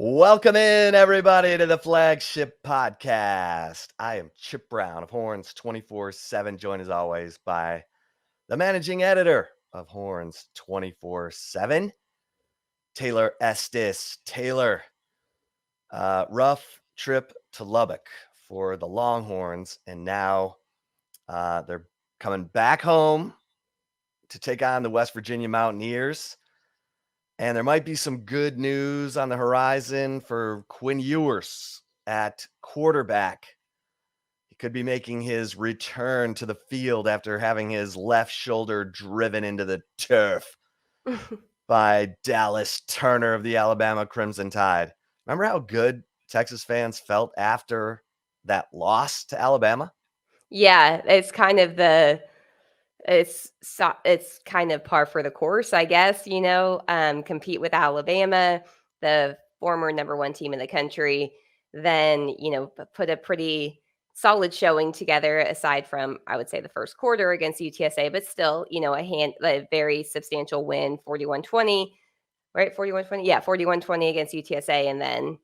Welcome in, everybody, to the Flagship Podcast. I am Chip Brown of Horns 24/7, joined as always by the managing editor of Horns 24/7, Taylor Estes. Taylor, rough trip to Lubbock for the Longhorns, and now they're coming back home to take on the West Virginia Mountaineers. And there might be some good news on the horizon for Quinn Ewers at quarterback. He could be making his return to the field after having his left shoulder driven into the turf by Dallas Turner of the Alabama Crimson Tide. Remember how good Texas fans felt after that loss to Alabama? Yeah, it's kind of it's kind of par for the course, I guess, compete with Alabama, the former number one team in the country, then, put a pretty solid showing together aside from, I would say, the first quarter against UTSA, but still, a very substantial win, 41-20, right? 41-20. Yeah, 41-20 against UTSA. And then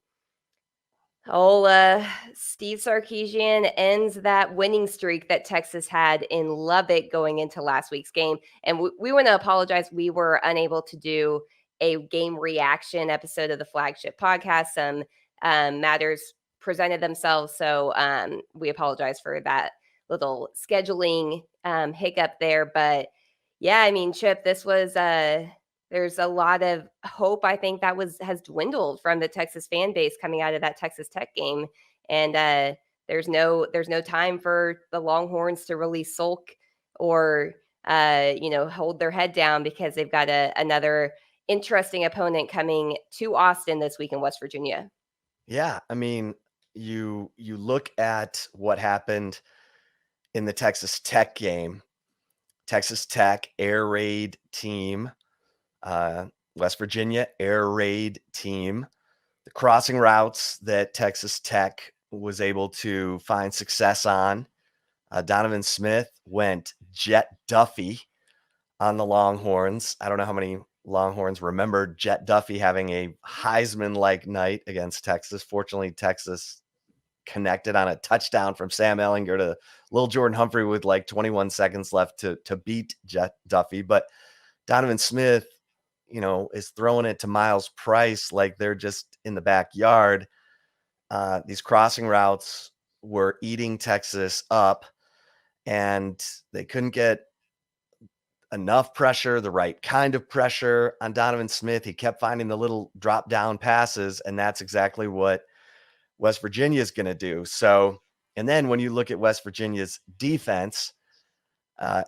Steve Sarkisian ends that winning streak that Texas had in Lubbock going into last week's game. And we want to apologize. We were unable to do a game reaction episode of the Flagship Podcast. Some matters presented themselves. So we apologize for that little scheduling hiccup there. But yeah, I mean, Chip, this was there's a lot of hope, I think, that has dwindled from the Texas fan base coming out of that Texas Tech game. And there's no time for the Longhorns to really sulk or hold their head down, because they've got another interesting opponent coming to Austin this week in West Virginia. Yeah, I mean, you look at what happened in the Texas Tech game. Texas Tech air raid team, West Virginia air raid team. The crossing routes that Texas Tech was able to find success on. Donovan Smith went Jet Duffy on the Longhorns. I don't know how many Longhorns remember Jet Duffy having a Heisman-like night against Texas. Fortunately, Texas connected on a touchdown from Sam Ehlinger to Lil Jordan Humphrey with like 21 seconds left to beat Jet Duffy. But Donovan Smith, is throwing it to Miles Price like they're just in the backyard. These crossing routes were eating Texas up, and they couldn't get enough pressure, the right kind of pressure on Donovan Smith. He kept finding the little drop down passes, and that's exactly what West Virginia is going to do. So, and then when you look at West Virginia's defense,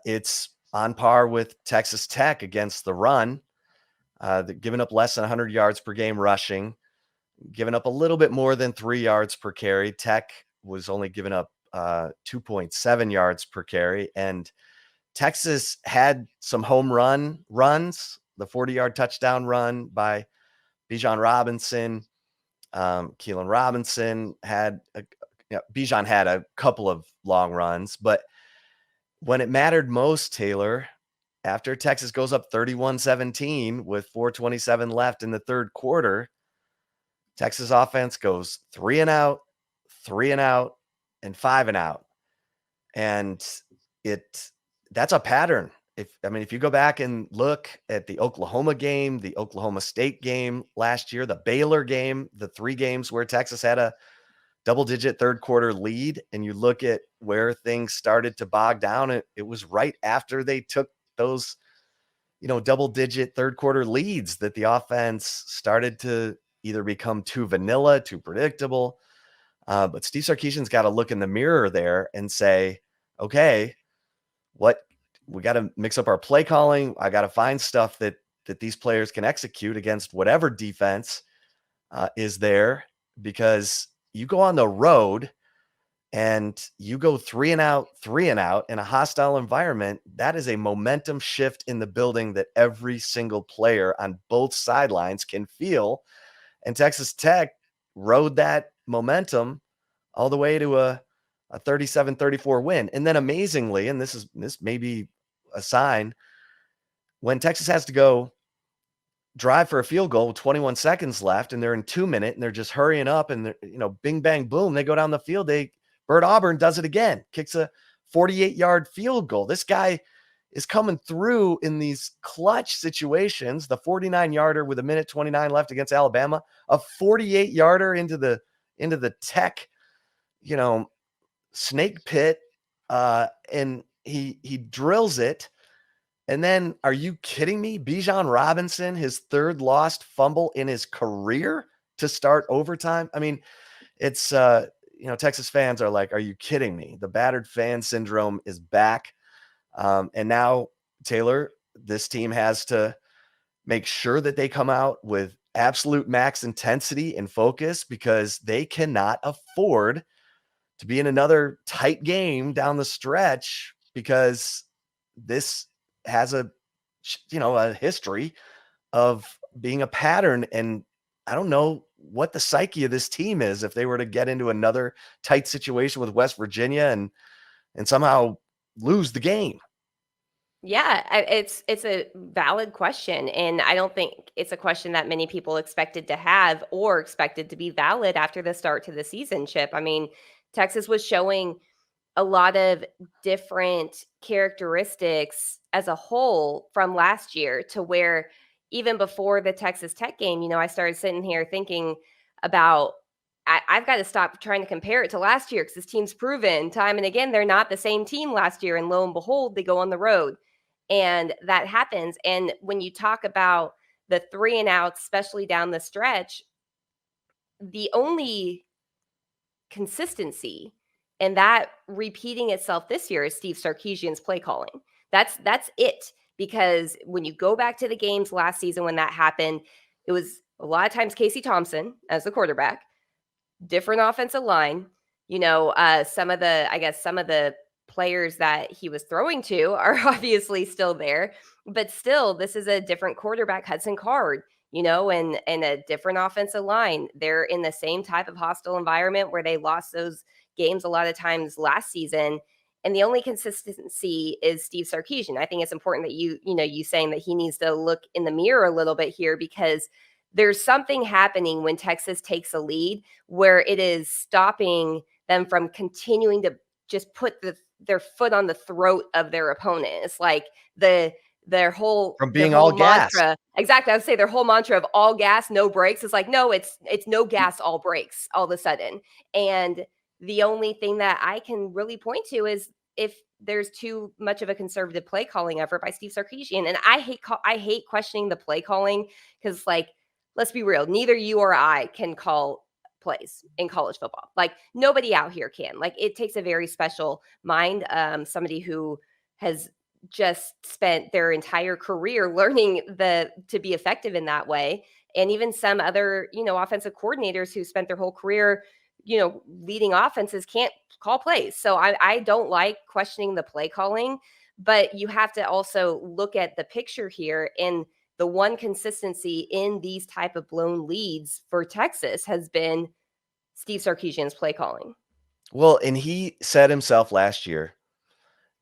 it's on par with Texas Tech against the run. They're giving up less than 100 yards per game rushing, giving up a little bit more than 3 yards per carry. Tech was only giving up 2.7 yards per carry. And Texas had some home runs, the 40-yard touchdown run by Bijan Robinson. Keelan Robinson had Bijan had a couple of long runs, but when it mattered most, Taylor, after Texas goes up 31-17 with 4:27 left in the third quarter, Texas offense goes 3 and out, 3 and out, and 5 and out. And that's a pattern. If you go back and look at the Oklahoma game, the Oklahoma State game last year, the Baylor game, the 3 games where Texas had a double-digit third quarter lead, and you look at where things started to bog down, it was right after they took those, double-digit third quarter leads that the offense started to either become too vanilla, too predictable. But Steve Sarkisian's got to look in the mirror there and say, okay, we got to mix up our play calling. I got to find stuff that these players can execute against whatever defense is there, because you go on the road and you go 3 and out in a hostile environment. That is a momentum shift in the building that every single player on both sidelines can feel. And Texas Tech rode that momentum all the way to a 37-34 win. And then amazingly, and this may be a sign, when Texas has to go drive for a field goal with 21 seconds left, and they're in 2 minutes, and they're just hurrying up, and bing, bang, boom, they go down the field. Bert Auburn does it again, kicks a 48-yard field goal. This guy is coming through in these clutch situations. The 49-yarder with 1:29 left against Alabama, a 48-yarder into the Tech, snake pit, and he drills it. And then, are you kidding me? Bijan Robinson, his third lost fumble in his career to start overtime. I mean, it's Texas fans are like, are you kidding me? The battered fan syndrome is back. And now, Taylor, this team has to make sure that they come out with absolute max intensity and focus, because they cannot afford to be in another tight game down the stretch, because this has a history of being a pattern. And I don't know what the psyche of this team is if they were to get into another tight situation with West Virginia and somehow lose the game. Yeah, it's a valid question, and I don't think it's a question that many people expected to have or expected to be valid after the start to the season, Chip. I mean, Texas was showing a lot of different characteristics as a whole from last year, to where even before the Texas Tech game, I started sitting here thinking about, I've got to stop trying to compare it to last year, because this team's proven time and again they're not the same team last year. And lo and behold, they go on the road. And that happens. And when you talk about the 3 and outs, especially down the stretch, the only consistency and that repeating itself this year is Steve Sarkisian's play calling. That's it. Because when you go back to the games last season when that happened, it was a lot of times Casey Thompson as the quarterback, different offensive line. Some of the players that he was throwing to are obviously still there, but still, this is a different quarterback, Hudson Card, and a different offensive line. They're in the same type of hostile environment where they lost those games a lot of times last season. And the only consistency is Steve Sarkisian. I think it's important that you saying that he needs to look in the mirror a little bit here, because there's something happening when Texas takes a lead where it is stopping them from continuing to just put their foot on the throat of their opponent. It's like their whole from being all mantra. Gas. Exactly. I would say their whole mantra of all gas, no brakes. It's like, no, it's no gas, all brakes all of a sudden. And the only thing that I can really point to is if there's too much of a conservative play calling effort by Steve Sarkisian. And I hate questioning the play calling, because, like, let's be real, neither you or I can call plays in college football. Like, nobody out here can. Like, it takes a very special mind, somebody who has just spent their entire career learning to be effective in that way. And even some other, offensive coordinators who spent their whole career, leading offenses can't call plays. So I don't like questioning the play calling, but you have to also look at the picture here. And the one consistency in these type of blown leads for Texas has been Steve Sarkisian's play calling. Well, and he said himself last year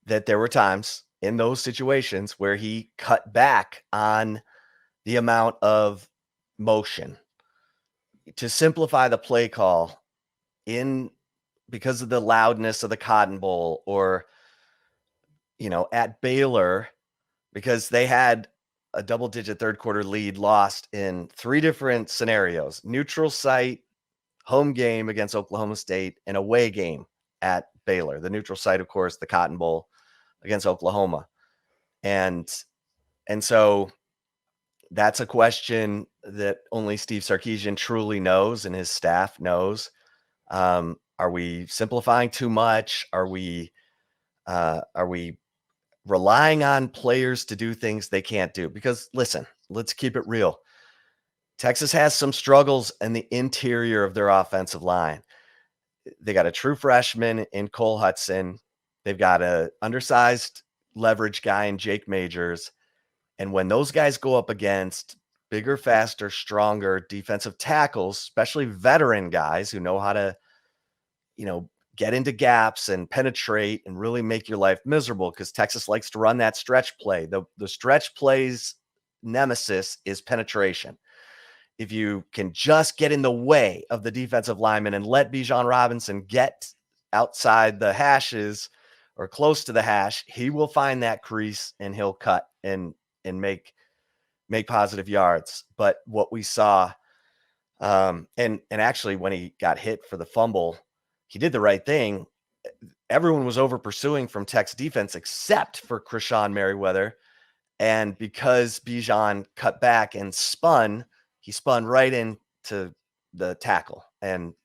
that there were times in those situations where he cut back on the amount of motion to simplify the play call because of the loudness of the Cotton Bowl, or, at Baylor, because they had a double-digit third quarter lead lost in 3 different scenarios: neutral site, home game against Oklahoma State, and away game at Baylor. The neutral site, of course, the Cotton Bowl against Oklahoma. And so that's a question that only Steve Sarkisian truly knows, and his staff knows. Are we simplifying too much? Are we relying on players to do things they can't do? Because, listen, let's keep it real. Texas has some struggles in the interior of their offensive line. They got a true freshman in Cole Hudson. They've got an undersized leverage guy in Jake Majors. And when those guys go up against bigger, faster, stronger defensive tackles, especially veteran guys who know how to, get into gaps and penetrate and really make your life miserable, because Texas likes to run that stretch play. The stretch plays nemesis is penetration. If you can just get in the way of the defensive lineman and let Bijan Robinson get outside the hashes or close to the hash, he will find that crease and he'll cut and make positive yards. But what we saw, and actually when he got hit for the fumble, he did the right thing. Everyone was over pursuing from Tech's defense except for Krishan Merriweather. And because Bijan cut back and he spun right into the tackle and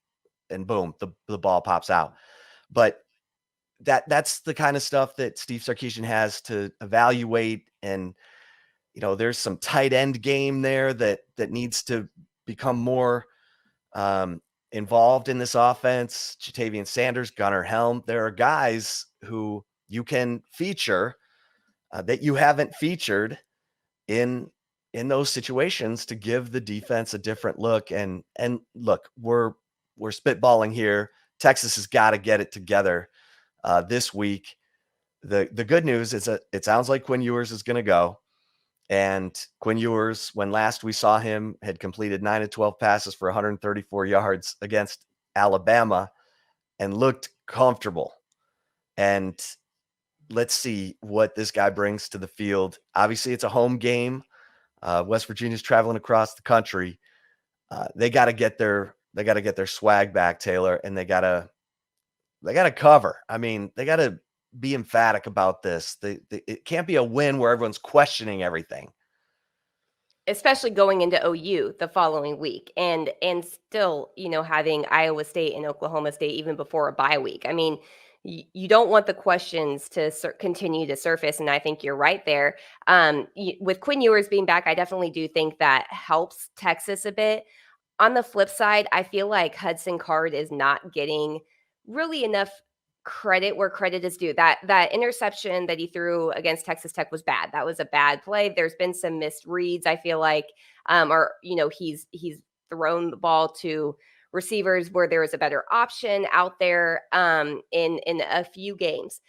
boom, the ball pops out. But that's the kind of stuff that Steve Sarkisian has to evaluate. And, there's some tight end game there that needs to become more involved in this offense. Jatavian Sanders, Gunnar Helm. There are guys who you can feature that you haven't featured in those situations to give the defense a different look. And look, we're spitballing here. Texas has got to get it together this week. The good news is that it sounds like Quinn Ewers is going to go. And Quinn Ewers, when last we saw him, had completed 9 of 12 passes for 134 yards against Alabama and looked comfortable. And let's see what this guy brings to the field. Obviously, it's a home game. West Virginia's traveling across the country. They got to get their swag back, Taylor, and they got to cover. I mean, they got to be emphatic about this. It can't be a win where everyone's questioning everything. Especially going into OU the following week and still, having Iowa State and Oklahoma State even before a bye week. I mean, you don't want the questions to continue to surface. And I think you're right there. With Quinn Ewers being back, I definitely do think that helps Texas a bit. On the flip side, I feel like Hudson Card is not getting really enough credit where credit is due. That interception that he threw against Texas Tech was bad. That was a bad play. There's been some missed reads, I feel like, he's thrown the ball to receivers where there is a better option out there in a few games.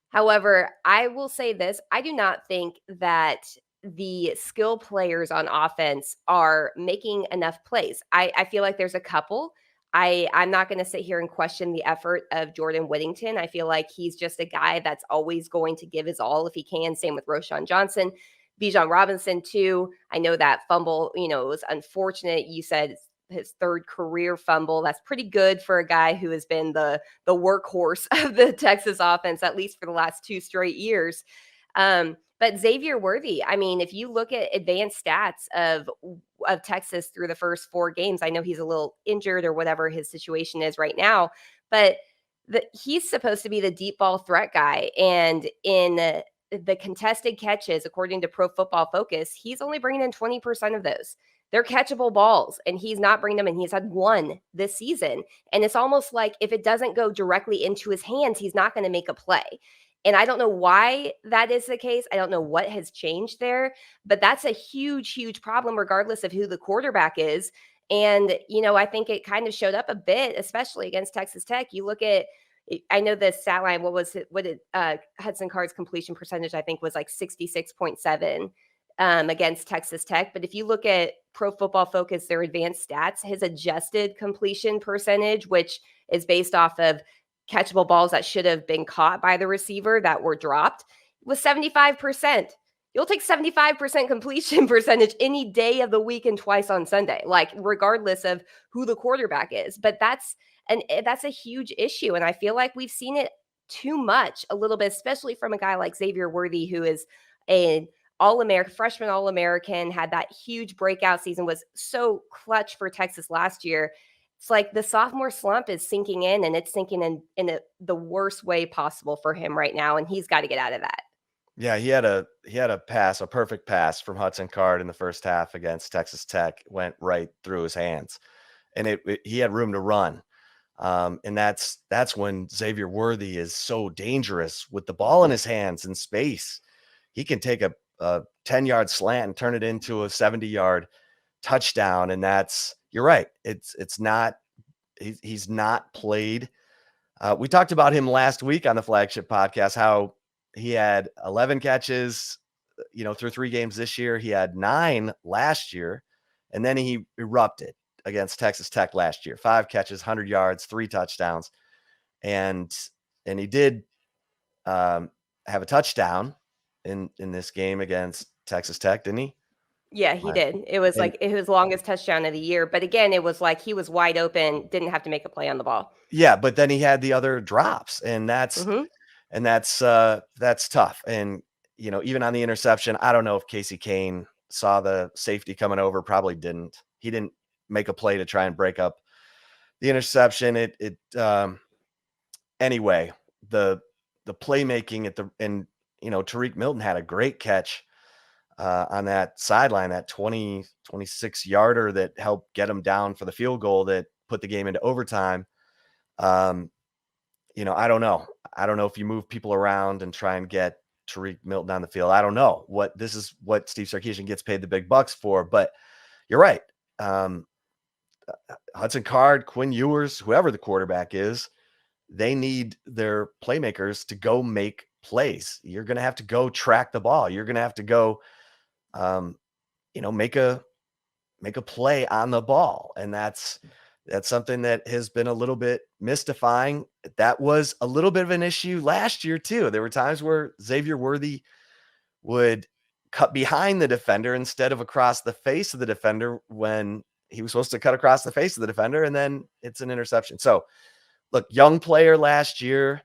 However, I will say this, I do not think that the skill players on offense are making enough plays. I feel like there's a couple. I'm not going to sit here and question the effort of Jordan Whittington. I feel like he's just a guy that's always going to give his all if he can. Same with Roschon Johnson. Bijan Robinson, too. I know that fumble, it was unfortunate. You said his third career fumble. That's pretty good for a guy who has been the workhorse of the Texas offense, at least for the last 2 straight years. But Xavier Worthy, I mean, if you look at advanced stats of Texas through the first 4 games, I know he's a little injured or whatever his situation is right now, but he's supposed to be the deep ball threat guy. And in the contested catches, according to Pro Football Focus, he's only bringing in 20% of those. They're catchable balls, and he's not bringing them in. He's had 1 this season. And it's almost like if it doesn't go directly into his hands, he's not going to make a play. And I don't know why that is the case. I don't know what has changed there, but that's a huge, huge problem regardless of who the quarterback is. And, I think it kind of showed up a bit, especially against Texas Tech. You look at, I know the stat line, what did Hudson Card's completion percentage, I think was like 66.7 against Texas Tech. But if you look at Pro Football Focus, their advanced stats, his adjusted completion percentage, which is based off of catchable balls that should have been caught by the receiver that were dropped, was 75%. You'll take 75% completion percentage any day of the week and twice on Sunday, like regardless of who the quarterback is. But that's a huge issue. And I feel like we've seen it too much a little bit, especially from a guy like Xavier Worthy, who is an All-American, freshman All-American, had that huge breakout season, was so clutch for Texas last year. It's like the sophomore slump is sinking in, and it's sinking in the worst way possible for him right now, and he's got to get out of that. Yeah, he had a pass, a perfect pass from Hudson Card in the first half against Texas Tech, went right through his hands, and he had room to run. And that's when Xavier Worthy is so dangerous with the ball in his hands in space. He can take a 10-yard slant and turn it into a 70-yard touchdown, and you're right. He's not played. We talked about him last week on the Flagship Podcast, how he had 11 catches through 3 games this year. He had 9 last year, and then he erupted against Texas Tech last year. 5 catches, 100 yards, 3 touchdowns. And he did have a touchdown in this game against Texas Tech, didn't he? Yeah, he did. It was like his longest touchdown of the year. But again, it was like he was wide open, didn't have to make a play on the ball. Yeah, but then he had the other drops, and that's tough. And even on the interception, I don't know if Casey Kane saw the safety coming over. Probably didn't. He didn't make a play to try and break up the interception. Anyway, the playmaking Tariq Milton had a great catch on that sideline, that 26 yarder that helped get him down for the field goal that put the game into overtime. I don't know. I don't know if you move people around and try and get Tariq Milton on the field. I don't know this is what Steve Sarkisian gets paid the big bucks for, but you're right. Hudson Card, Quinn Ewers, whoever the quarterback is, they need their playmakers to go make plays. You're going to have to go track the ball. You're going to have to go, make a play on the ball. And that's something that has been a little bit mystifying. That was a little bit of an issue last year too. There were times where Xavier Worthy would cut behind the defender instead of across the face of the defender when he was supposed to cut across the face of the defender, and then it's an interception. So look, young player last year,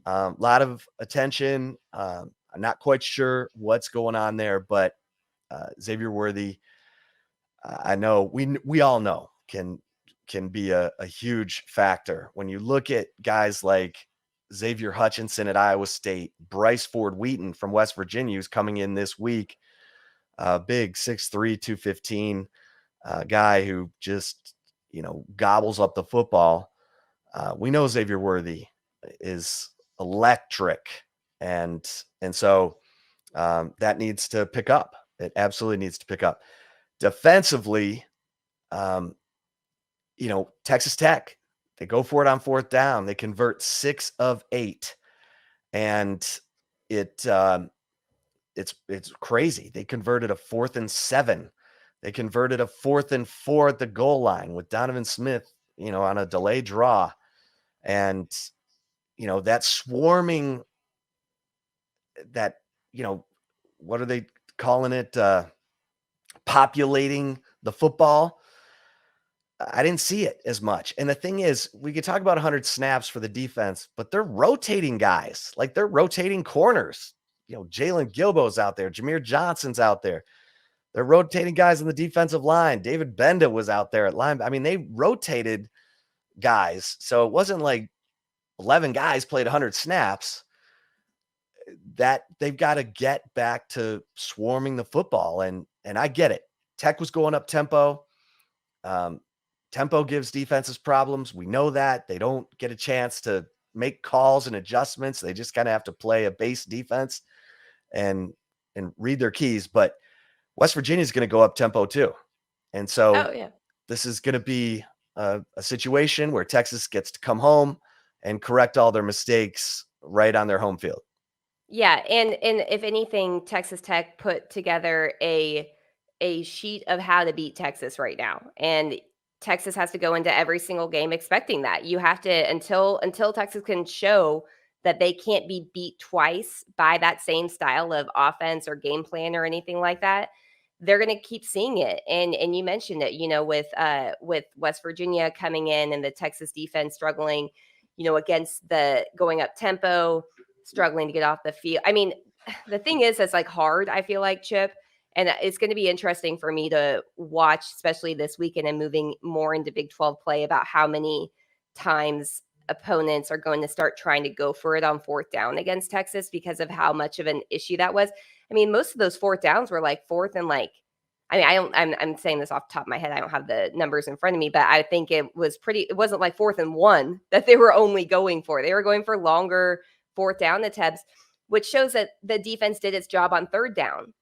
a lot of attention. I'm not quite sure what's going on there, but Xavier Worthy, I know we all know can be a huge factor. When you look at guys like Xavier Hutchinson at Iowa State, Bryce Ford Wheaton from West Virginia, who's coming in this week, big 6'3", 215 guy who just, gobbles up the football. We know Xavier Worthy is electric. And so that needs to pick up. It absolutely needs to pick up. Defensively, Texas Tech, they go for it on 4th down. They convert 6 of 8. And it's crazy. They converted a 4th and 7. They converted a 4th and 4 at the goal line with Donovan Smith, on a delayed draw. And, that swarming, that, what are they calling it? Populating the football. I didn't see it as much. And the thing is, we could talk about 100 snaps for the defense, but they're rotating guys. Like, they're rotating corners. Jalen Gilbo's out there. Jameer Johnson's out there. They're rotating guys on the defensive line. David Benda was out there at line. I mean, they rotated guys. So it wasn't like 11 guys played 100 snaps. That they've got to get back to swarming the football. And I get it. Tech was going up tempo. Tempo gives defenses problems. We know that. They don't get a chance to make calls and adjustments. They just kind of have to play a base defense and read their keys. But West Virginia is going to go up tempo too. And so this is going to be a situation where Texas gets to come home and correct all their mistakes right on their home field. Yeah, and if anything, Texas Tech put together a sheet of how to beat Texas right now. And Texas has to go into every single game expecting that. You have to, until Texas can show that they can't be beat twice by that same style of offense or game plan or anything like that, they're going to keep seeing it. And you mentioned it, with West Virginia coming in and the Texas defense struggling, against the going up tempo, struggling to get off the field. I mean, the thing is, it's like hard, I feel like, Chip. And it's going to be interesting for me to watch, especially this weekend and moving more into Big 12 play, about how many times opponents are going to start trying to go for it on 4th down against Texas because of how much of an issue that was. I mean, most of those 4th downs were like 4th and I'm saying this off the top of my head. I don't have the numbers in front of me, but I think it wasn't like 4th and 1 that they were only going for. They were going for longer 4th down attempts, which shows that the defense did its job on 3rd down.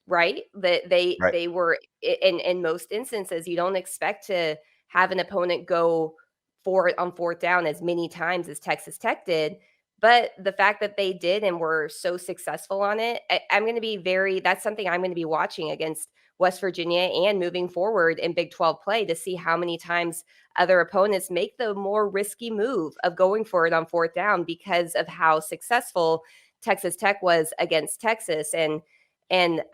Right? That they were in most instances, you don't expect to have an opponent go for it on 4th down as many times as Texas Tech did, But the fact that they did and were so successful on it, I'm going to be that's something I'm going to be watching against West Virginia and moving forward in Big 12 play to see how many times other opponents make the more risky move of going for it on fourth down because of how successful Texas Tech was against Texas. And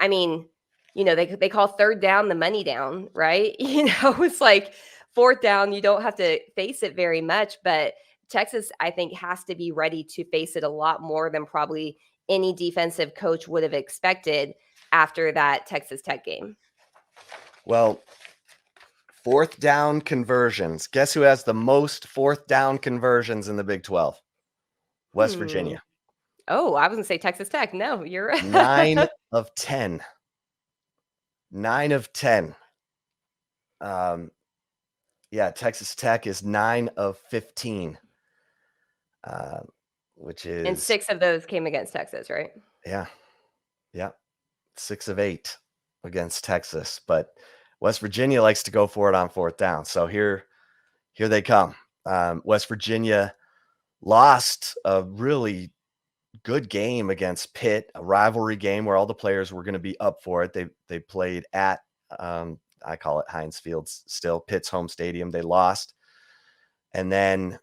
I mean, they call third down the money down, right? It's like fourth down, you don't have to face it very much, but Texas, I think, has to be ready to face it a lot more than probably any defensive coach would have expected after that Texas Tech game. Well, fourth down conversions. Guess who has the most fourth down conversions in the Big 12? West Virginia. Oh, I was going to say Texas Tech. No, you're right. 9 of 10. 9 of 10. Yeah, Texas Tech is 9 of 15. Which is... And 6 of those came against Texas, right? Yeah. 6 of 8 against Texas. But West Virginia likes to go for it on fourth down. So here they come. West Virginia lost a really good game against Pitt, a rivalry game where all the players were going to be up for it. They played at, I call it Heinz Field still, Pitt's home stadium. They lost. And then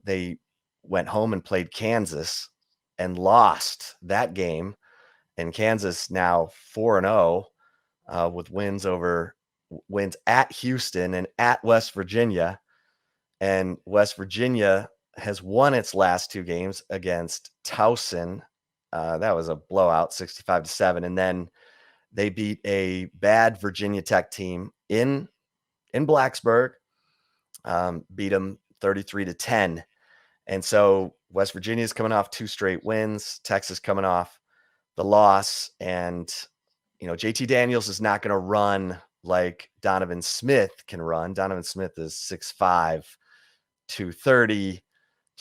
they went home and played Kansas and lost that game. And Kansas now 4-0 with wins at Houston and at West Virginia. And West Virginia has won its last 2 games against Towson. That was a blowout, 65-7. And then they beat a bad Virginia Tech team in Blacksburg, beat them 33-10. And so West Virginia is coming off 2 straight wins. Texas coming off the loss. And, JT Daniels is not going to run like Donovan Smith can run. Donovan Smith is 6'5", 230.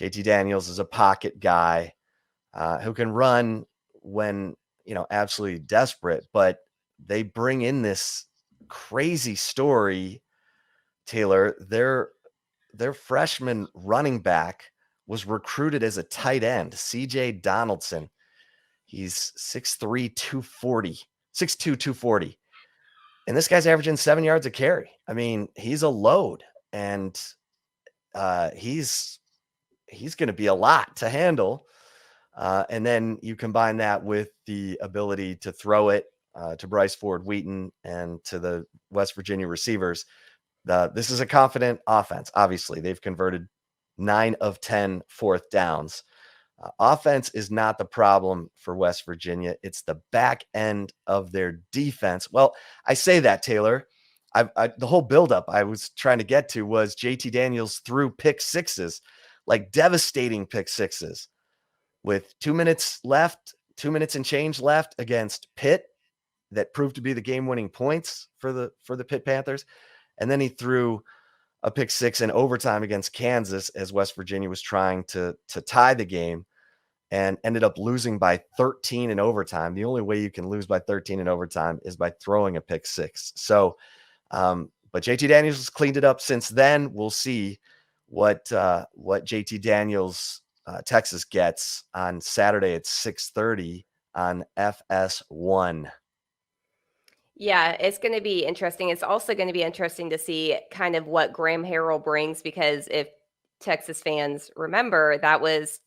JT Daniels is a pocket guy who can run when, absolutely desperate. But they bring in this crazy story, Taylor. Their freshman running back was recruited as a tight end, CJ Donaldson. He's 6'3", 240, 6'2", 240. And this guy's averaging 7 yards a carry. I mean, he's a load, and he's going to be a lot to handle. And then you combine that with the ability to throw it to Bryce Ford Wheaton and to the West Virginia receivers. This is a confident offense. Obviously, they've converted 9 of 10 fourth downs. Offense is not the problem for West Virginia. It's the back end of their defense. Well, I say that, Taylor. The whole buildup I was trying to get to was JT Daniels threw pick sixes, like devastating pick sixes, with 2 minutes left, 2 minutes and change left against Pitt that proved to be the game-winning points for the Pitt Panthers. And then he threw a pick six in overtime against Kansas as West Virginia was trying to tie the game, and ended up losing by 13 in overtime. The only way you can lose by 13 in overtime is by throwing a pick six. So, but JT Daniels has cleaned it up since then. We'll see what JT Daniels Texas gets on Saturday at 6:30 on FS1. Yeah, it's going to be interesting. It's also going to be interesting to see kind of what Graham Harrell brings, because if Texas fans remember, that was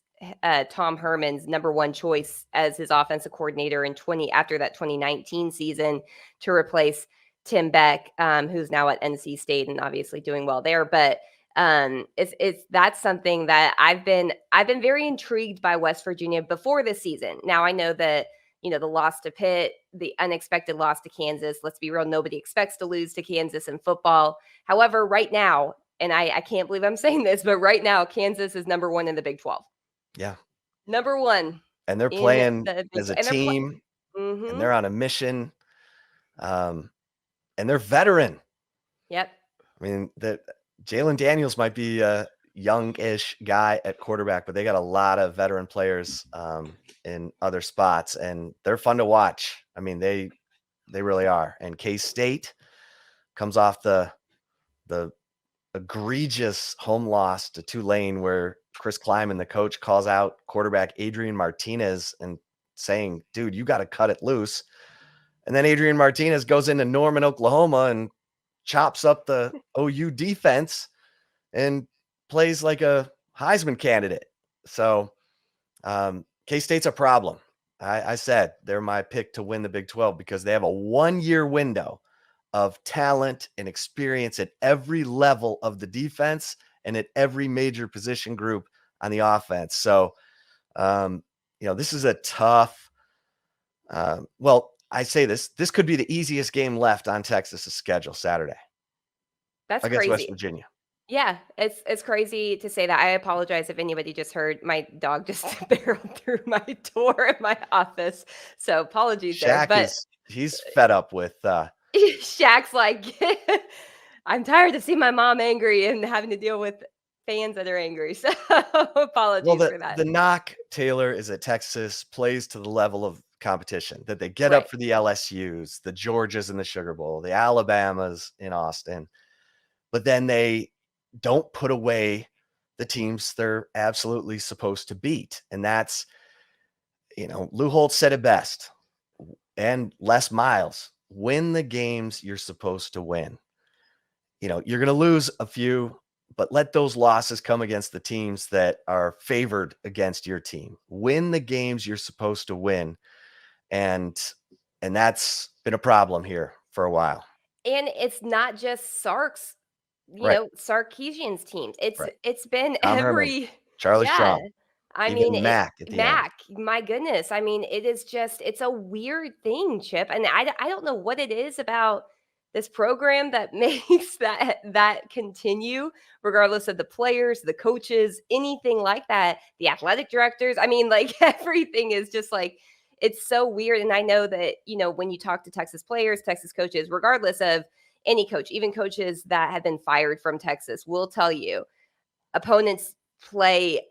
Tom Herman's number 1 choice as his offensive coordinator after that 2019 season to replace Tim Beck, who's now at NC State and obviously doing well there. But that's something that I've been very intrigued by West Virginia before this season. Now I know that the loss to Pitt, the unexpected loss to Kansas. Let's be real, nobody expects to lose to Kansas in football. However, right now, and I can't believe I'm saying this, but right now Kansas is number 1 in the Big 12. Yeah. Number 1. And they're playing as a team, and they're on a mission. And they're veteran. Yep. I mean, Jalen Daniels might be a youngish guy at quarterback, but they got a lot of veteran players in other spots, and they're fun to watch. I mean, they really are. And K-State comes off the egregious home loss to Tulane, where Chris Kleiman, the coach, calls out quarterback Adrian Martinez and saying, dude, you got to cut it loose. And then Adrian Martinez goes into Norman, Oklahoma and chops up the OU defense and plays like a Heisman candidate. So K-State's a problem. I said they're my pick to win the Big 12 because they have a 1-year window of talent and experience at every level of the defense and at every major position group on the offense. So, this is a tough, I say this could be the easiest game left on Texas's schedule Saturday. That's against crazy. West Virginia. Yeah, it's crazy to say that. I apologize if anybody just heard my dog just barreled through my door at my office. So apologies there. But he's fed up with Shaq's like, I'm tired of seeing my mom angry and having to deal with fans that are angry. So apologies for that. The knock, Taylor, is that Texas plays to the level of competition, that they get Right. up for the LSUs, the Georgias in the Sugar Bowl, the Alabamas in Austin, but then they don't put away the teams they're absolutely supposed to beat. And that's, Lou Holtz said it best, and Les Miles, win the games you're supposed to win. You're going to lose a few, but let those losses come against the teams that are favored against your team. Win the games you're supposed to win. And that's been a problem here for a while. And it's not just Sark's, Sarkisian's teams. It's been Tom every Herman, Charlie Strong. I even mean, Mac at the Mac, my goodness. I mean, it's a weird thing, Chip. And I don't know what it is about this program that makes that continue, regardless of the players, the coaches, anything like that, the athletic directors. I mean, like everything is just like, it's so weird. And I know that, when you talk to Texas players, Texas coaches, regardless of any coach, even coaches that have been fired from Texas, will tell you opponents play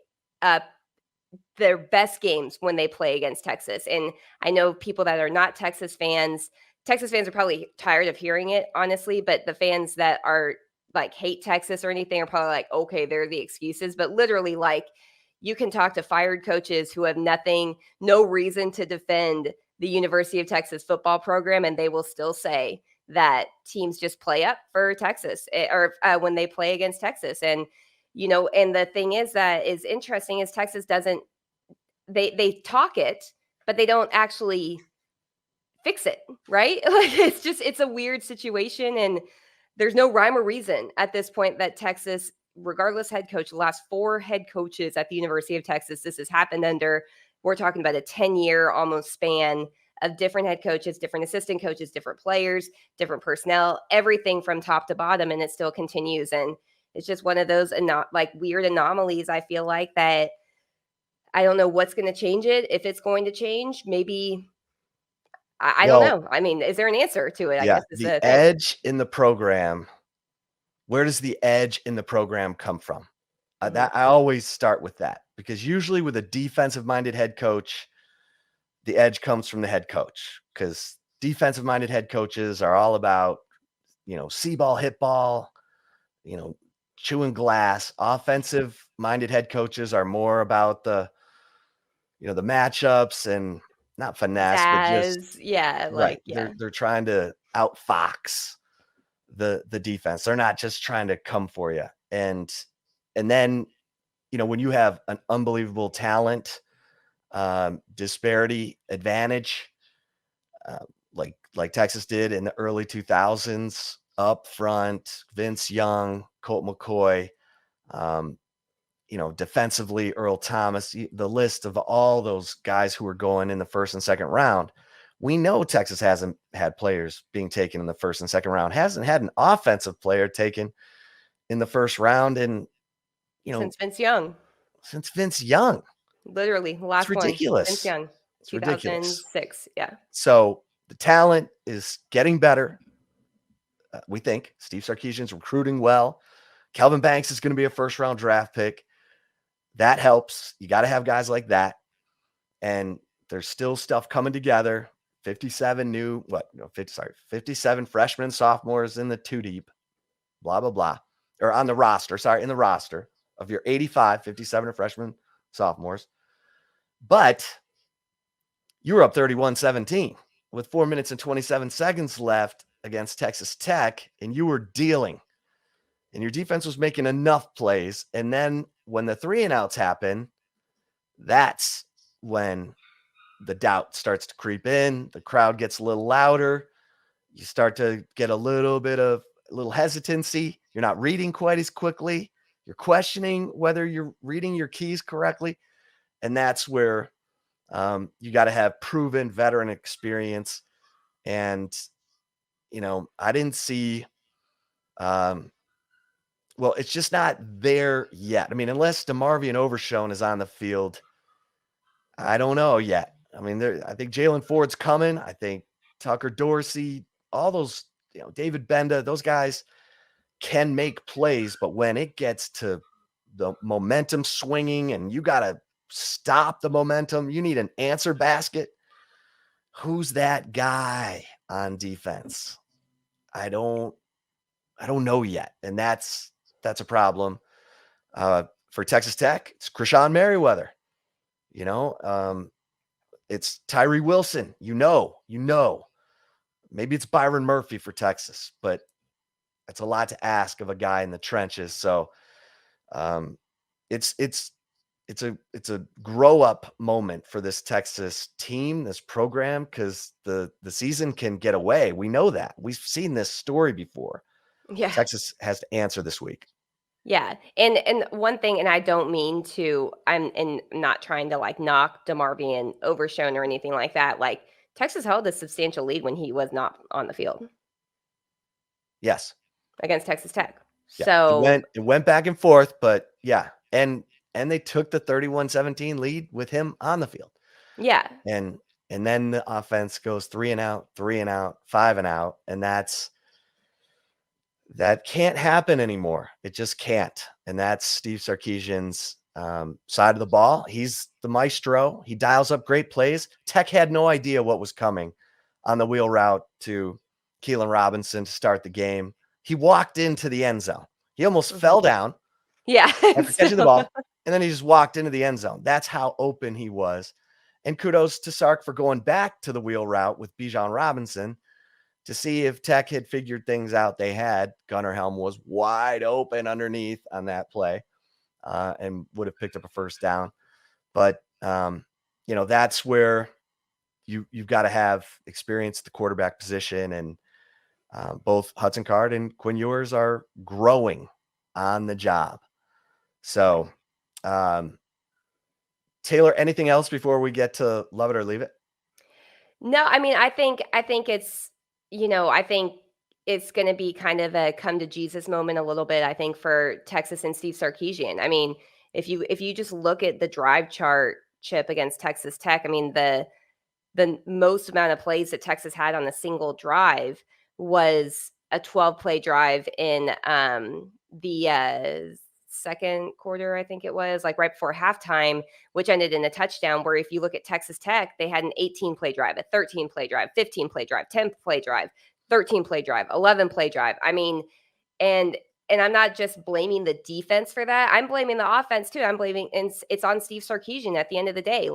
their best games when they play against Texas. And I know people that are not Texas fans are probably tired of hearing it, honestly, but the fans that are like hate Texas or anything are probably like, okay, they're the excuses. But literally, like, you can talk to fired coaches who have no reason to defend the University of Texas football program, and they will still say that teams just play up for Texas or when they play against Texas. And, and the thing is that is interesting is Texas doesn't, they talk it, but they don't actually fix it, right? Like it's a weird situation, and there's no rhyme or reason at this point that Texas, regardless head coach, the last 4 head coaches at the University of Texas, this has happened under, we're talking about a 10-year almost span of different head coaches, different assistant coaches, different players, different personnel, everything from top to bottom, and it still continues. And it's just one of those weird anomalies, I feel like, that I don't know what's going to change it. If it's going to change, maybe I don't know. I mean, is there an answer to it? I guess is the edge in the program. Where does the edge in the program come from? That I always start with that, because usually with a defensive-minded head coach, the edge comes from the head coach, because defensive-minded head coaches are all about, see ball, hit ball, chewing glass. Offensive-minded head coaches are more about the matchups and not finesse, but just right. They're trying to outfox the defense. They're not just trying to come for you. And then, when you have an unbelievable talent disparity advantage, like Texas did in the early 2000s, up front, Vince Young, Colt McCoy, defensively, Earl Thomas, the list of all those guys who were going in the first and second round. We know Texas hasn't had players being taken in the first and second round, hasn't had an offensive player taken in the first round. And, since Vince Young, literally last it's ridiculous. Vince Young, it's 2006. Ridiculous. Yeah. So the talent is getting better. We think Steve Sarkisian's recruiting well. Kelvin Banks is going to be a first round draft pick. That helps. You got to have guys like that. And there's still stuff coming together. 57 freshmen and sophomores in the 2 deep, blah, blah, blah, or on the roster. Sorry, in the roster. Of your 85, 57 are freshmen, sophomores. But you were up 31-17 with 4 minutes and 27 seconds left against Texas Tech, and you were dealing. And your defense was making enough plays. And then when the 3-and-outs happen, that's when the doubt starts to creep in. The crowd gets a little louder. You start to get a little hesitancy. You're not reading quite as quickly. You're questioning whether you're reading your keys correctly. And that's where you got to have proven veteran experience. And, I didn't see, it's just not there yet. I mean, unless DeMarvion Overshone is on the field, I don't know yet. I mean, I think Jalen Ford's coming. I think Tucker Dorsey, all those, David Benda, those guys can make plays. But when it gets to the momentum swinging and you got to stop the momentum, you need an answer basket. Who's that guy on defense? I don't know yet. And that's a problem. For Texas Tech, it's Krishan Merriweather. It's Tyree Wilson. Maybe it's Byron Murphy for Texas, but it's a lot to ask of a guy in the trenches. So it's a grow up moment for this Texas team, this program, because the season can get away. We know that. We've seen this story before. Yeah. Texas has to answer this week. Yeah. And one thing, and I don't mean to, I'm not trying to knock DeMarvion Overshone or anything like that. Texas held a substantial lead when he was not on the field. Yes. Against Texas Tech. Yeah. So it went back and forth, but yeah. And they took the 31-17 lead with him on the field. Yeah. And then the offense goes 3-and-out, 3-and-out, 5-and-out, and that can't happen anymore. It just can't. And that's Steve Sarkisian's side of the ball. He's the maestro. He dials up great plays. Tech had no idea what was coming on the wheel route to Keelan Robinson to start the game. He walked into the end zone. He almost fell down. Yeah. After catching the ball. And then he just walked into the end zone. That's how open he was. And kudos to Sark for going back to the wheel route with Bijan Robinson to see if Tech had figured things out. They had. Gunnar Helm was wide open underneath on that play and would have picked up a first down. But, that's where you've got to have experience at the quarterback position. And both Hudson Card and Quinn Ewers are growing on the job. So, Taylor, anything else before we get to love it or leave it? No, I mean, I think it's, I think it's going to be kind of a come to Jesus moment a little bit, I think, for Texas and Steve Sarkisian. I mean, if you just look at the drive chart, Chip, against Texas Tech, I mean, the most amount of plays that Texas had on a single drive was a 12-play drive in the second quarter, I think it was, right before halftime, which ended in a touchdown. Where if you look at Texas Tech, they had an 18-play drive, a 13-play drive, 15-play drive, 10-play drive, 13-play drive, 11-play drive. I mean, and I'm not just blaming the defense for that. I'm blaming the offense too. I'm blaming, and it's on Steve Sarkisian at the end of the day.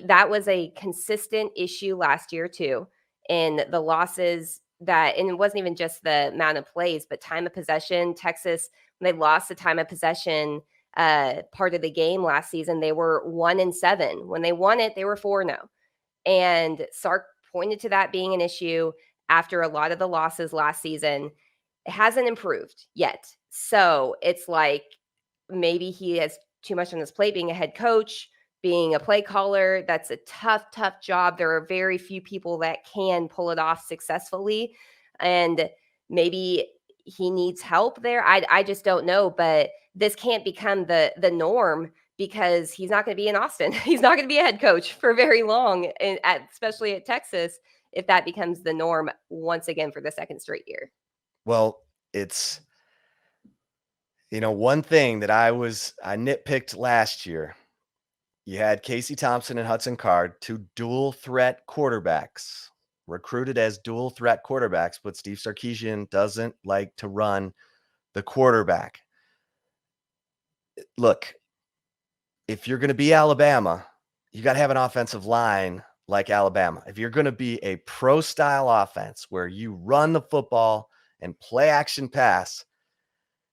That was a consistent issue last year too. And the losses and it wasn't even just the amount of plays, but time of possession. Texas, when they lost the time of possession part of the game last season, they were 1-7. When they won it, they were 4-0. And Sark pointed to that being an issue after a lot of the losses last season. It hasn't improved yet. So it's maybe he has too much on his plate being a head coach, being a play caller. That's a tough job. There are very few people that can pull it off successfully. And maybe he needs help there. I just don't know. But this can't become the norm, because he's not going to be in Austin. He's not going to be a head coach for very long, and especially at Texas, if that becomes the norm once again for the second straight year. Well, it's, one thing that I nitpicked last year. You had Casey Thompson and Hudson Card, two dual threat quarterbacks, recruited as dual threat quarterbacks, but Steve Sarkisian doesn't like to run the quarterback. look, if you're going to be Alabama, you got to have an offensive line like Alabama. If you're going to be a pro style offense where you run the football and play action pass,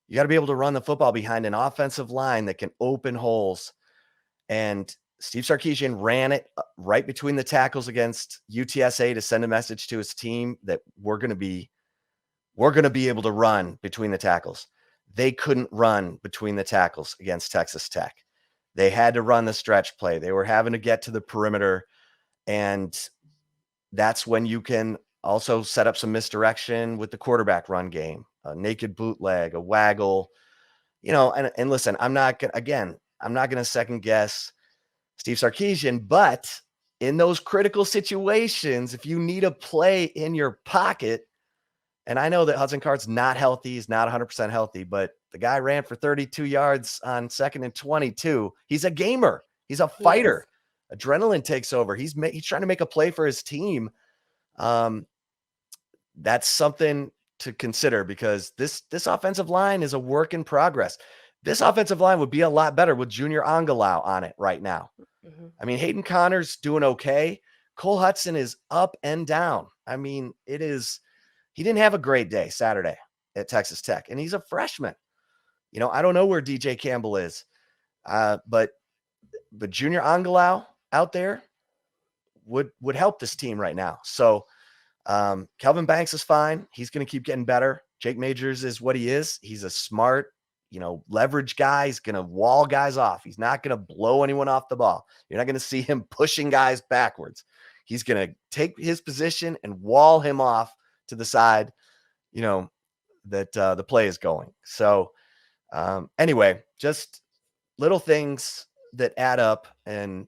you got to be able to run the football behind an offensive line that can open holes. And Steve Sarkisian ran it right between the tackles against UTSA to send a message to his team that we're going to be able to run between the tackles. They couldn't run between the tackles against Texas Tech. They had to run the stretch play. They were having to get to the perimeter. And that's when you can also set up some misdirection with the quarterback run game, a naked bootleg, a waggle, and listen, I'm not going to second guess Steve Sarkisian, but in those critical situations, if you need a play in your pocket, and I know that Hudson Card's not healthy, he's not 100% healthy, but the guy ran for 32 yards on 2nd and 22. He's a gamer. He's a fighter. Adrenaline takes over. He's trying to make a play for his team. That's something to consider because this offensive line is a work in progress. This offensive line would be a lot better with Junior Angalau on it right now. Mm-hmm. I mean, Hayden Connor's doing okay. Cole Hudson is up and down. I mean, he didn't have a great day Saturday at Texas Tech, and he's a freshman. I don't know where DJ Campbell is, but Junior Angalau out there would help this team right now. So Kelvin Banks is fine. He's going to keep getting better. Jake Majors is what he is. He's a smart, leverage guy. He's going to wall guys off. He's not going to blow anyone off the ball. You're not going to see him pushing guys backwards. He's going to take his position and wall him off to the side, that the play is going. So anyway, just little things that add up, and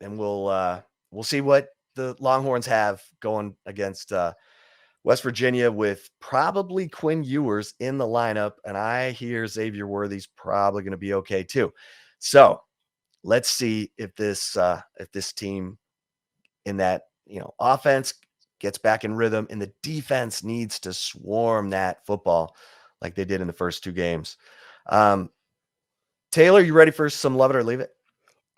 we'll see what the Longhorns have going against West Virginia with probably Quinn Ewers in the lineup. And I hear Xavier Worthy's probably going to be okay too. So let's see if this team in that, offense gets back in rhythm, and the defense needs to swarm that football like they did in the first two games. Taylor, you ready for some Love It or Leave It?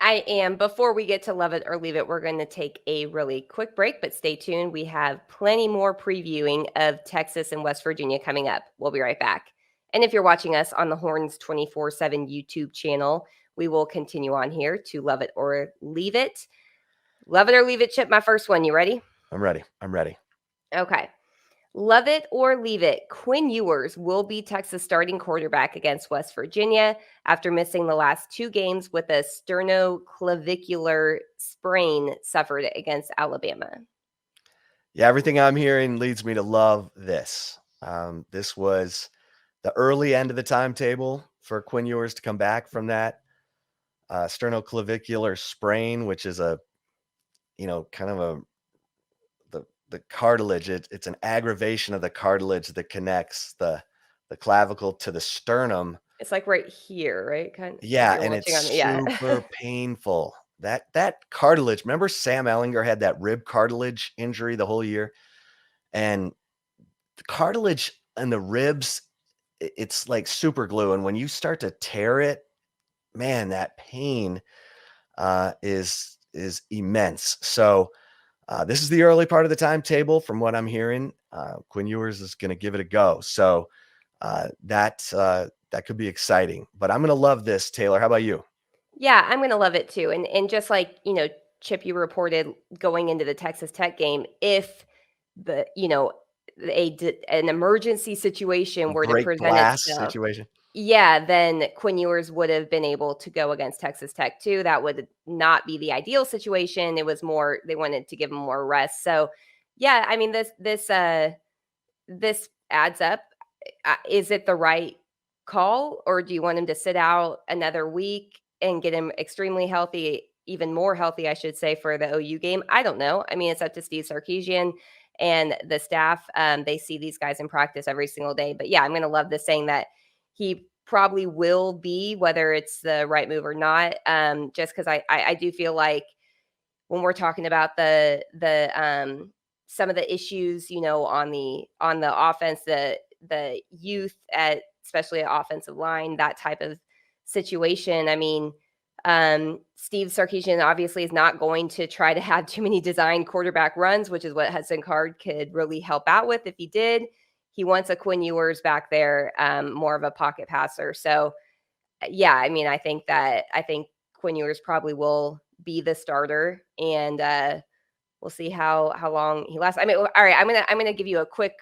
I am. Before we get to Love It or Leave It, we're going to take a really quick break, but stay tuned. We have plenty more previewing of Texas and West Virginia coming up. We'll be right back. And if you're watching us on the Horns 24/7 YouTube channel, we will continue on here to Love It or Leave It. Love It or Leave It, Chip, my first one. You ready? I'm ready. Okay. Love it or leave it, Quinn Ewers will be Texas starting quarterback against West Virginia after missing the last two games with a sternoclavicular sprain suffered against Alabama. Yeah, everything I'm hearing leads me to love this. This was the early end of the timetable for Quinn Ewers to come back from that sternoclavicular sprain, which is a, kind of the cartilage. It's an aggravation of the cartilage that connects the clavicle to the sternum. It's like right here, right? Yeah, and it's super painful. That cartilage. Remember Sam Ehlinger had that rib cartilage injury the whole year, and the cartilage and the ribs, it's like super glue. And when you start to tear it, man, that pain is immense. So this is the early part of the timetable. From what I'm hearing, Quinn Ewers is going to give it a go. So that could be exciting. But I'm going to love this, Taylor. How about you? Yeah, I'm going to love it too. And just like, Chip, you reported going into the Texas Tech game, if the, an emergency situation were to present itself, situation. Yeah, then Quinn Ewers would have been able to go against Texas Tech too. That would not be the ideal situation. It was more, they wanted to give him more rest. So yeah, I mean, this adds up. Is it the right call, or do you want him to sit out another week and get him extremely healthy, even more healthy, I should say, for the OU game? I don't know. I mean, it's up to Steve Sarkisian and the staff. They see these guys in practice every single day. But yeah, I'm going to love this saying that he probably will be, whether it's the right move or not. Just because I do feel like when we're talking about the some of the issues, on the offense, the youth at especially at offensive line, that type of situation. I mean, Steve Sarkisian obviously is not going to try to have too many design quarterback runs, which is what Hudson Card could really help out with if he did. He wants a Quinn Ewers back there, more of a pocket passer. So, yeah, I mean, I think Quinn Ewers probably will be the starter, and we'll see how long he lasts. I mean, all right, I'm gonna give you a quick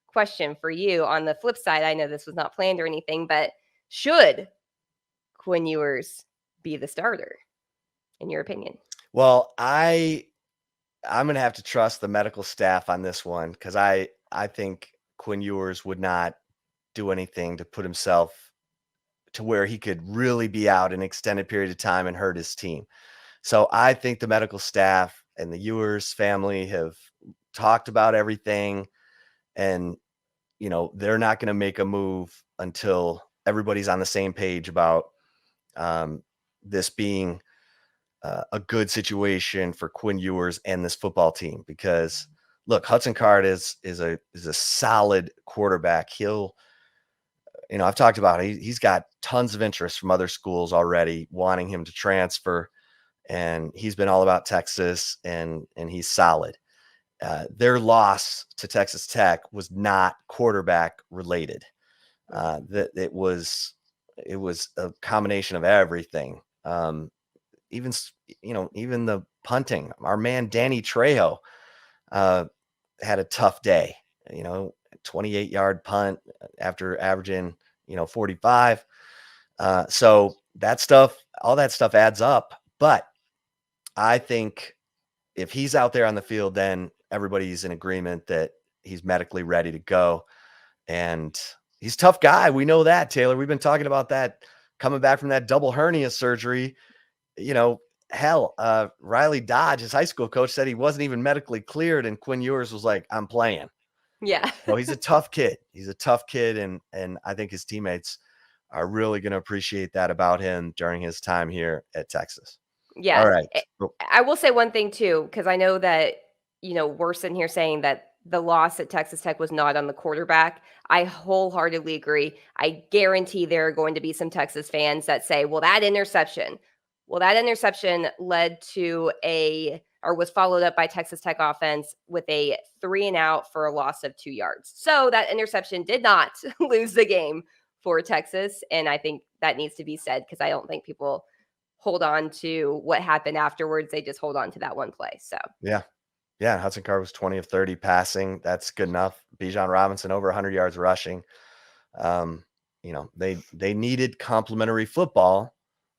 question for you on the flip side. I know this was not planned or anything, but should Quinn Ewers be the starter, in your opinion? Well, I'm going to have to trust the medical staff on this one because I think Quinn Ewers would not do anything to put himself to where he could really be out an extended period of time and hurt his team. So I think the medical staff and the Ewers family have talked about everything, and they're not going to make a move until everybody's on the same page about this being a good situation for Quinn Ewers and this football team. Because look, Hudson Card is a solid quarterback. He'll, I've talked about it. He's got tons of interest from other schools already wanting him to transfer, and he's been all about Texas, and he's solid. Their loss to Texas Tech was not quarterback related. That it was a combination of everything. Even the punting. Our man Danny Trejo had a tough day. 28-yard punt after averaging 45. So all that stuff adds up. But I think if he's out there on the field, then everybody's in agreement that he's medically ready to go. And he's a tough guy. We know that, Taylor. We've been talking about that coming back from that double hernia surgery. Riley Dodge, his high school coach, said he wasn't even medically cleared, and Quinn Ewers was like, I'm playing. Yeah. So he's a tough kid. He's a tough kid, and I think his teammates are really going to appreciate that about him during his time here at Texas. Yeah. All right. I will say one thing too, because I know that, we're sitting here saying that the loss at Texas Tech was not on the quarterback. I wholeheartedly agree. I guarantee there are going to be some Texas fans that say, well, that interception led to was followed up by Texas Tech offense with a 3-and-out for a loss of 2 yards. So that interception did not lose the game for Texas. And I think that needs to be said, because I don't think people hold on to what happened afterwards. They just hold on to that one play. So yeah, Hudson Card was 20 of 30 passing. That's good enough. Bijan Robinson over 100 yards rushing. They needed complementary football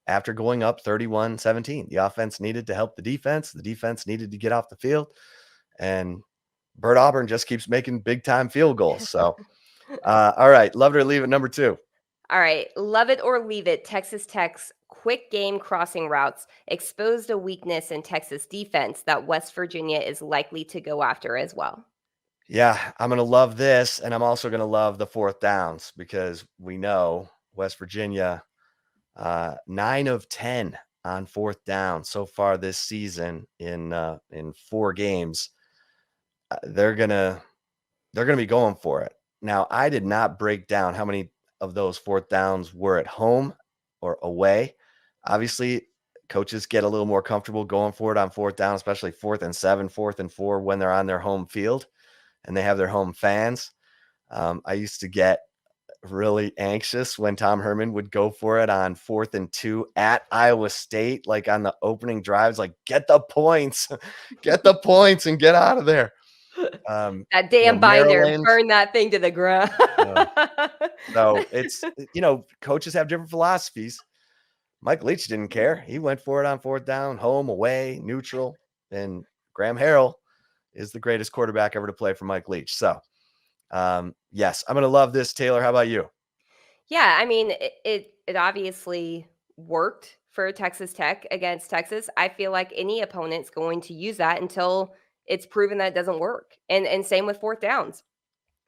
after going up 31-17. The offense needed to help the defense. The defense needed to get off the field. And Bert Auburn just keeps making big-time field goals. So, all right, love it or leave it, number 2. All right, love it or leave it. Texas Tech's quick game crossing routes exposed a weakness in Texas defense that West Virginia is likely to go after as well. Yeah, I'm going to love this, and I'm also going to love the fourth downs, because we know West Virginia, 9 of 10 on fourth down so far this season in 4 games. They're gonna be going for it. Now, I did not break down how many of those fourth downs were at home or away. Obviously, coaches get a little more comfortable going for it on fourth down, especially 4th and 7, 4th and 4 when they're on their home field and they have their home fans. I used to get really anxious when Tom Herman would go for it on 4th and 2 at Iowa State, like on the opening drives, like, get the points, get the points and get out of there. That damn binder, burn that thing to the ground. So it's, coaches have different philosophies. Mike Leach didn't care. He went for it on fourth down, home, away, neutral. And Graham Harrell is the greatest quarterback ever to play for Mike Leach. So, yes, I'm going to love this. Taylor, how about you? Yeah, I mean, it obviously worked for Texas Tech against Texas. I feel like any opponent's going to use that until it's proven that it doesn't work. And same with fourth downs.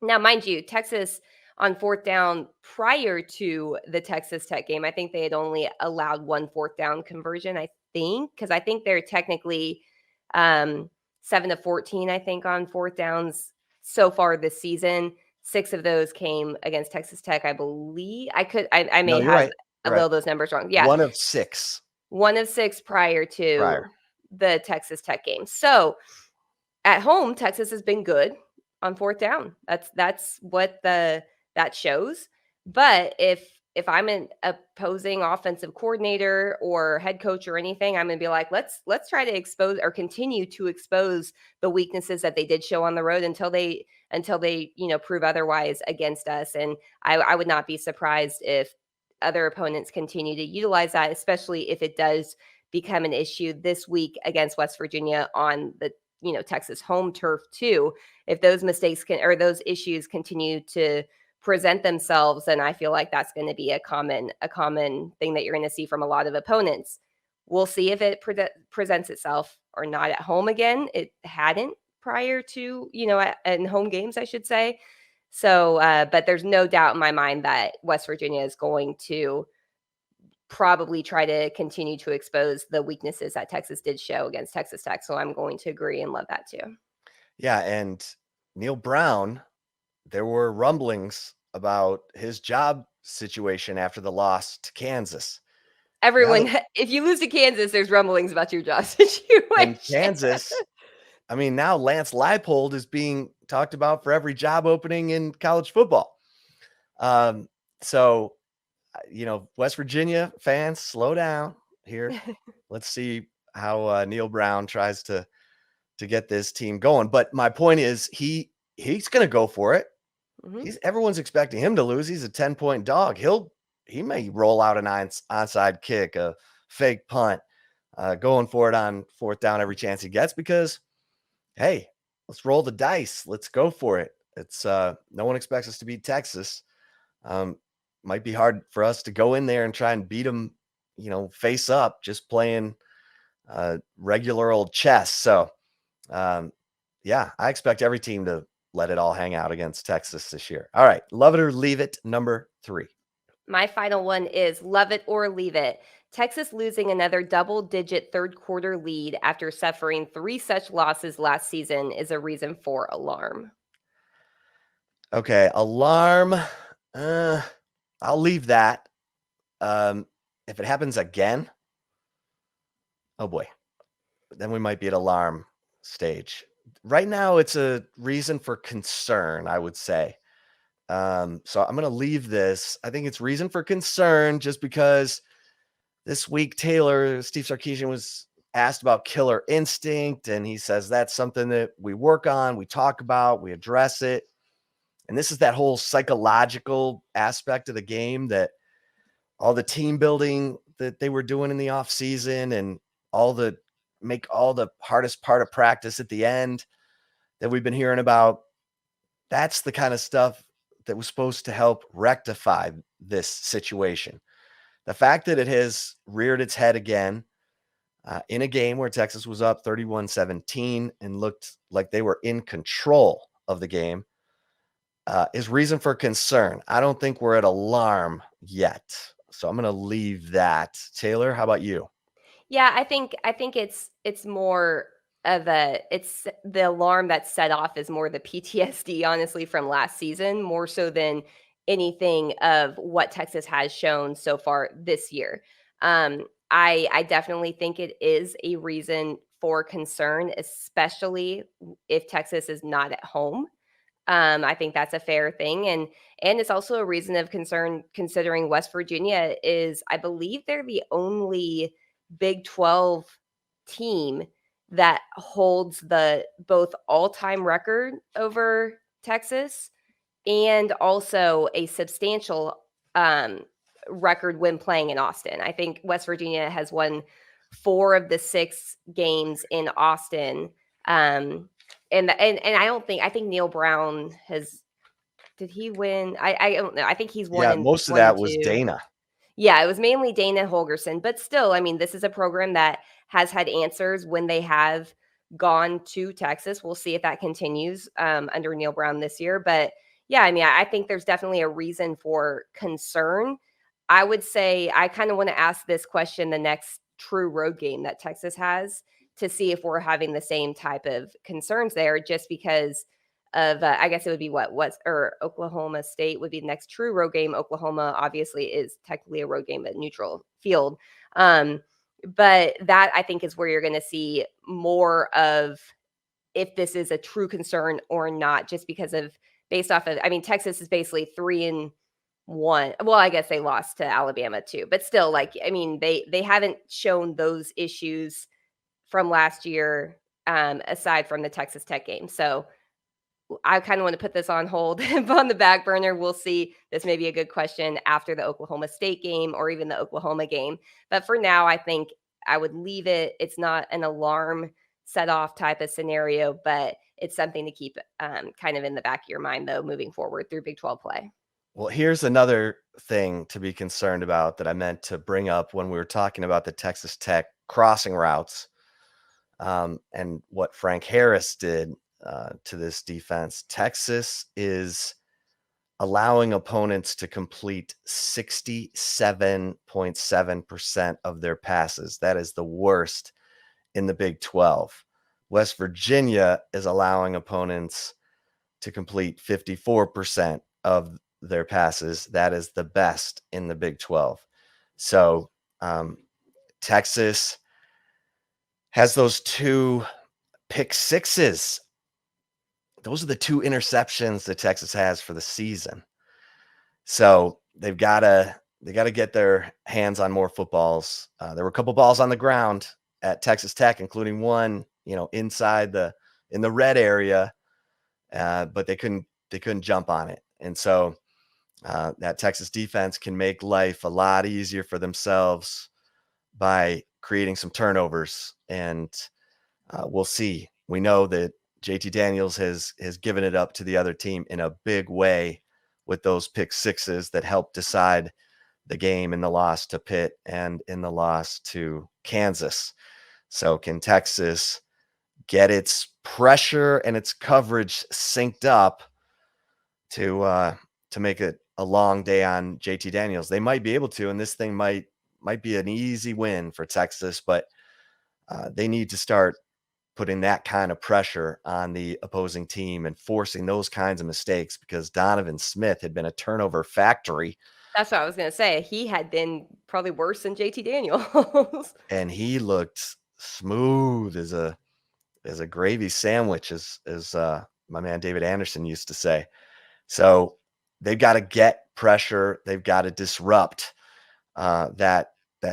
Now, mind you, Texas on fourth down prior to the Texas Tech game, I think they had only allowed 1 fourth down conversion, I think, because I think they're technically 7 of 14, I think, on fourth downs so far this season. 6 of those came against Texas Tech, I believe. I may have. Right. a Right. little those numbers wrong. Yeah. One of six 1 of 6 prior to prior. the Texas Tech game. So at home, Texas has been good on fourth down. That's what that shows. But if I'm an opposing offensive coordinator or head coach or anything, I'm gonna be like, let's try to expose or continue to expose the weaknesses that they did show on the road until they prove otherwise against us. And I would not be surprised if other opponents continue to utilize that, especially if it does become an issue this week against West Virginia on the Texas home turf too. If those mistakes or those issues continue to present themselves, then I feel like that's going to be a common thing that you're going to see from a lot of opponents. We'll see if it presents itself or not at home again. It hadn't prior to in home games, I should say. So, but there's no doubt in my mind that West Virginia is going to probably try to continue to expose the weaknesses that Texas did show against Texas Tech. So I'm going to agree and love that too. Yeah, and Neil Brown, there were rumblings about his job situation after the loss to Kansas. Everyone, if you lose to Kansas, there's rumblings about your job situation. And Kansas, I mean, now Lance Leipold is being talked about for every job opening in college football. So, West Virginia fans, slow down here. Let's see how Neil Brown tries to get this team going. But my point is, he's going to go for it. Mm-hmm. Everyone's expecting him to lose. He's a 10-point dog. He may roll out an onside kick, a fake punt, going for it on fourth down every chance he gets because, hey, let's roll the dice. Let's go for it. It's no one expects us to beat Texas. Might be hard for us to go in there and try and beat them, face up, just playing regular old chess. So, yeah, I expect every team to let it all hang out against Texas this year. All right, love it or leave it, number 3. My final one is love it or leave it. Texas losing another double-digit third-quarter lead after suffering 3 such losses last season is a reason for alarm. Okay, alarm. I'll leave that. If it happens again, oh boy, then we might be at alarm stage. Right now, it's a reason for concern, I would say. So I'm going to leave this. I think it's reason for concern just because this week, Steve Sarkisian was asked about killer instinct, and he says that's something that we work on, we talk about, we address it. And this is that whole psychological aspect of the game, that all the team building that they were doing in the off season and make all the hardest part of practice at the end that we've been hearing about. That's the kind of stuff that was supposed to help rectify this situation. The fact that it has reared its head again in a game where Texas was up 31-17 and looked like they were in control of the game is reason for concern. I don't think we're at alarm yet. So I'm going to leave that. Taylor, how about you? Yeah, I think it's more of it's the alarm that's set off is more the PTSD, honestly, from last season, more so than anything of what Texas has shown so far this year. I definitely think it is a reason for concern, especially if Texas is not at home. I think that's a fair thing. And it's also a reason of concern considering West Virginia is, I believe they're the only Big 12 team that holds the both all-time record over Texas and also a substantial record when playing in Austin. I think West Virginia has won 4 of the 6 games in Austin. And I think Neil Brown did he win? I don't know. I think he's won. Yeah, most of that was Dana. Yeah, it was mainly Dana Holgorsen, but still, I mean, this is a program that has had answers when they have gone to Texas. We'll see if that continues under Neil Brown this year. But yeah, I mean, I think there's definitely a reason for concern. I would say I kind of want to ask this question the next true road game that Texas has to see if we're having the same type of concerns there, just because of I guess it would be Oklahoma State would be the next true road game. Oklahoma obviously is technically a road game at neutral field. But that I think is where you're going to see more of if this is a true concern or not, just because of based off of, I mean, Texas is basically 3-1. Well, I guess they lost to Alabama too, but still, like, I mean, they haven't shown those issues from last year, aside from the Texas Tech game. So I kind of want to put this on hold on the back burner. We'll see. This may be a good question after the Oklahoma State game or even the Oklahoma game. But for now, I think I would leave it. It's not an alarm set off type of scenario, but it's something to keep kind of in the back of your mind, though, moving forward through Big 12 play. Well, here's another thing to be concerned about that I meant to bring up when we were talking about the Texas Tech crossing routes, and what Frank Harris did to this defense. Texas is allowing opponents to complete 67.7% of their passes. That is the worst in the Big 12. West Virginia is allowing opponents to complete 54% of their passes. That is the best in the Big 12. So Texas has those 2 pick sixes. Those are the 2 interceptions that Texas has for the season. So they've got to get their hands on more footballs. There were a couple balls on the ground at Texas Tech, including one, inside in the red area, but they couldn't jump on it. And so that Texas defense can make life a lot easier for themselves by creating some turnovers. And we'll see. We know that JT Daniels has given it up to the other team in a big way with those pick sixes that helped decide the game in the loss to Pitt and in the loss to Kansas. So can Texas get its pressure and its coverage synced up to make it a long day on JT Daniels? They might be able to, and this thing might be an easy win for Texas, but they need to start putting that kind of pressure on the opposing team and forcing those kinds of mistakes, because Donovan Smith had been a turnover factory. That's what I was going to say. He had been probably worse than JT Daniels. And he looked smooth as a gravy sandwich, as my man David Anderson used to say. So they've got to get pressure. They've got to disrupt that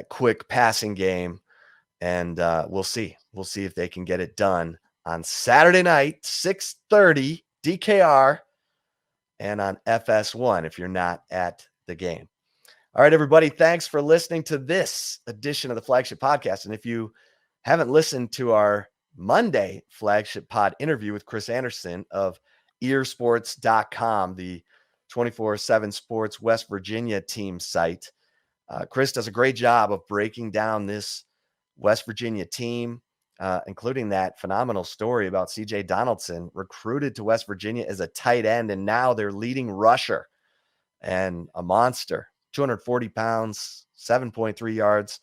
quick passing game. And we'll see. We'll see if they can get it done on Saturday night, 6:30 DKR, and on FS1 if you're not at the game. All right, everybody, thanks for listening to this edition of the Flagship Podcast. And if you haven't listened to our Monday Flagship Pod interview with Chris Anderson of earsports.com, the 24/7 Sports West Virginia team site, Chris does a great job of breaking down this West Virginia team, including that phenomenal story about CJ Donaldson, recruited to West Virginia as a tight end, and now their leading rusher and a monster, 240 pounds, 7.3 yards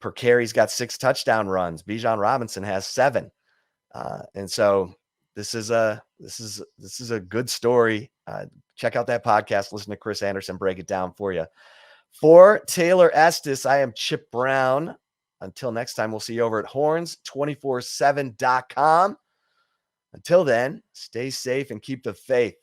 per carry. He's got 6 touchdown runs. Bijan Robinson has 7. And so this is a good story. Check out that podcast. Listen to Chris Anderson break it down for you. For Taylor Estes, I am Chip Brown. Until next time, we'll see you over at horns247.com. Until then, stay safe and keep the faith.